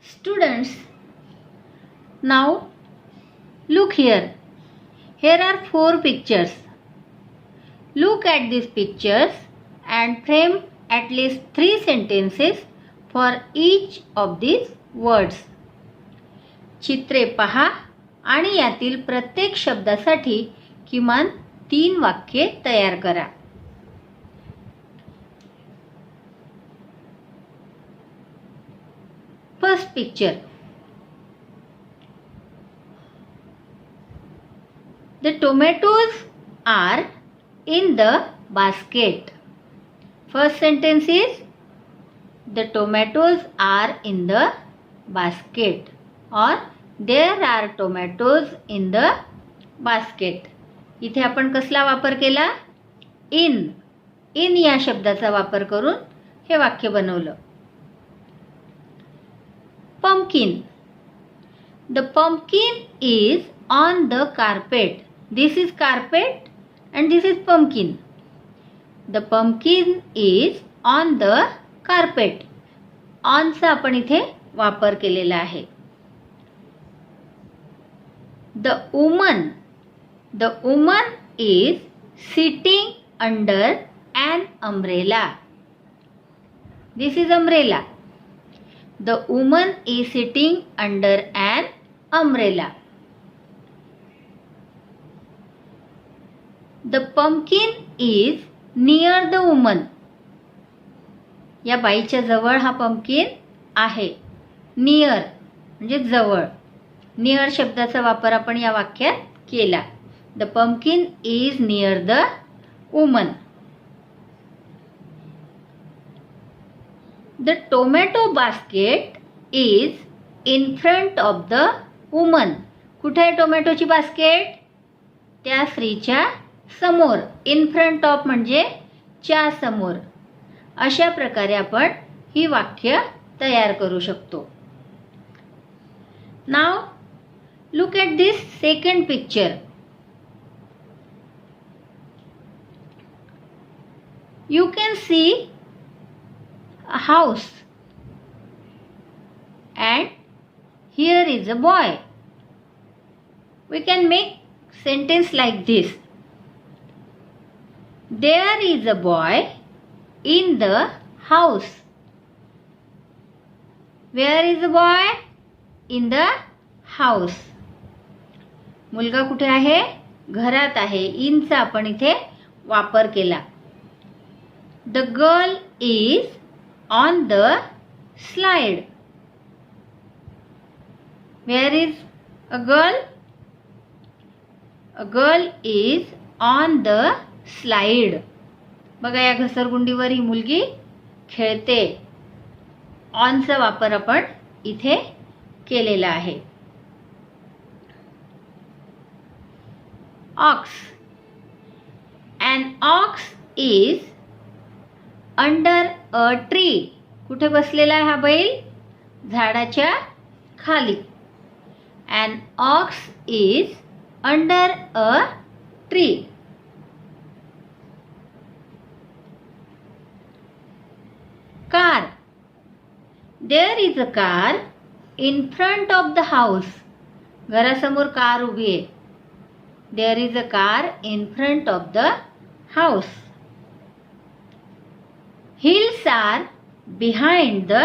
Students, now look here. Here are 4 pictures. Look at these pictures and frame at least 3 sentences for each of these words. चित्रे पहा आणि यातील प्रत्येक शब्दासाठी किमान 3 वाक्ये तयार करा. First picture. The tomatoes are in the basket. First sentence is the tomatoes are in the basket or there are tomatoes in the basket. इथे आपण कसला वापर केला? in या शब्दाचा वापर करून हे वाक्य बनवलं. Pumpkin. The pumpkin is on the carpet. This is carpet and this is pumpkin. The pumpkin is on the carpet. On चा आपण इथे वापर केलेला आहे. The woman is sitting under an umbrella. This is umbrella. The woman is sitting under an umbrella. The pumpkin is near the woman. या बाईच्या जवळ हा pumpkin आहे. Near म्हणजे जवळ. Near शब्दाचा वापर आपण या वाक्यात केला. The pumpkin is near the woman. The tomato basket is in front of the woman. कुठे आहे टोमॅटोची बास्केट? त्या स्त्रीच्या समोर. In front of म्हणजे च्या समोर. अशा प्रकारे आपण ही वाक्य तयार करू शकतो. Now look at this second picture. You can see a house and here is a boy. We can make sentence like this. There is a boy in the house. Where is the boy? In the house. मुलगा कुठे आहे? घरात आहे. in चा आपण इथे वापर केला. The girl is on the slide. Where is a girl? A girl is on the slide. बघा या घसरगुंडीवर ही मुलगी खेळते. On चा वापर आपण इथे केलेला आहे. Ox. An ox is under a tree. कुठे बसलेला आहे हा बैल? झाडाच्या खाली. An ox is under a tree. Car. There is a car in front of the house. घरासमोर कार उभी आहे. There is a car in front of the house. Hills are behind the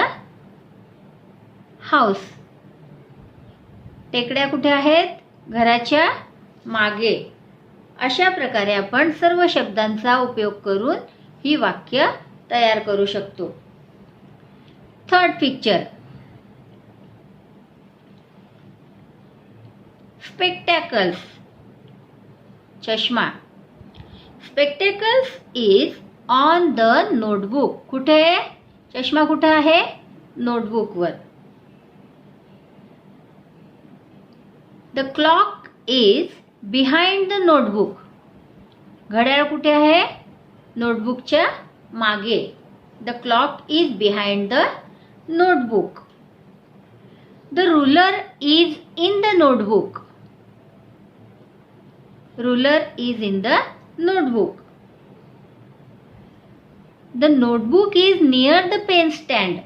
house. टेकड्या कुठे आहेत? घराच्या मागे. अशा प्रकारे आपण सर्व शब्दांचा उपयोग करून ही वाक्य तयार करू शकतो. Third picture. स्पेक्टॅकल्स. चष्मा. Spectacles is on the notebook. कुठे? चष्मा कुठे आहे? नोटबुकवर. The clock is behind the notebook. घड्याळ कुठे आहे? नोटबुकच्या मागे. The clock is behind the notebook. The ruler is in the notebook. Ruler is in the notebook. The notebook is near the pen stand.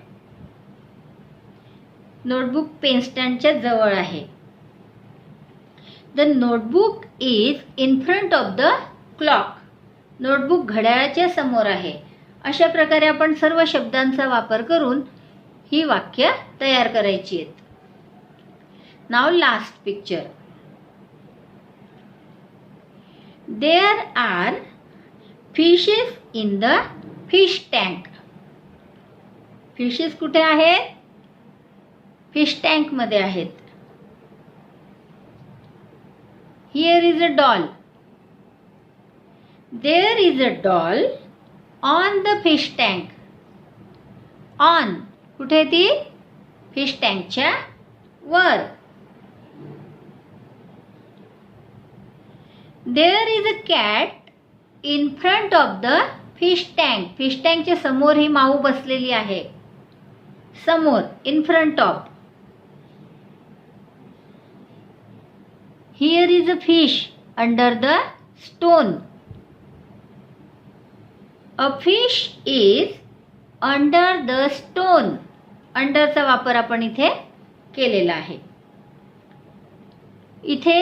Notebook पेनस्टँडच्या जवळ आहे. The notebook is in front of the clock. Notebook घड्याळाच्या समोर आहे. अशा प्रकारे आपण सर्व शब्दांचा वापर करून ही वाक्य तयार करायची आहेत. नाव last picture. There are fishes in the fish tank. Fishes कुठे आहेत? फिश टँक मध्ये आहेत. Here is a doll. There is a doll on the fish tank. On कुठे ती? फिश टँकच्या वर. There is a cat in front of the fish tank. Fish टँकच्या समोर ही माऊ बसलेली आहे. समोर, in front of. Here is a fish under the stone. A fish is under the stone. अंडरचा वापर आपण इथे केलेला आहे. इथे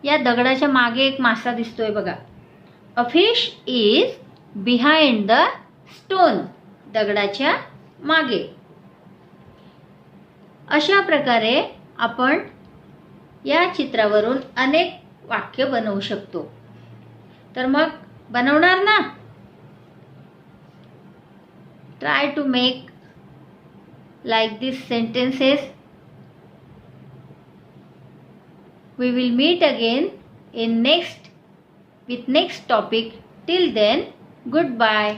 या दगडाच्या मागे एक मासा दिसतोय बघा. अ fish is behind the stone. दगडाच्या मागे. अशा प्रकारे आपण या चित्रावरून अनेक वाक्य बनवू शकतो. तर मग बनवणार ना? Try to make like these sentences. We will meet again in next topic. Till then, goodbye.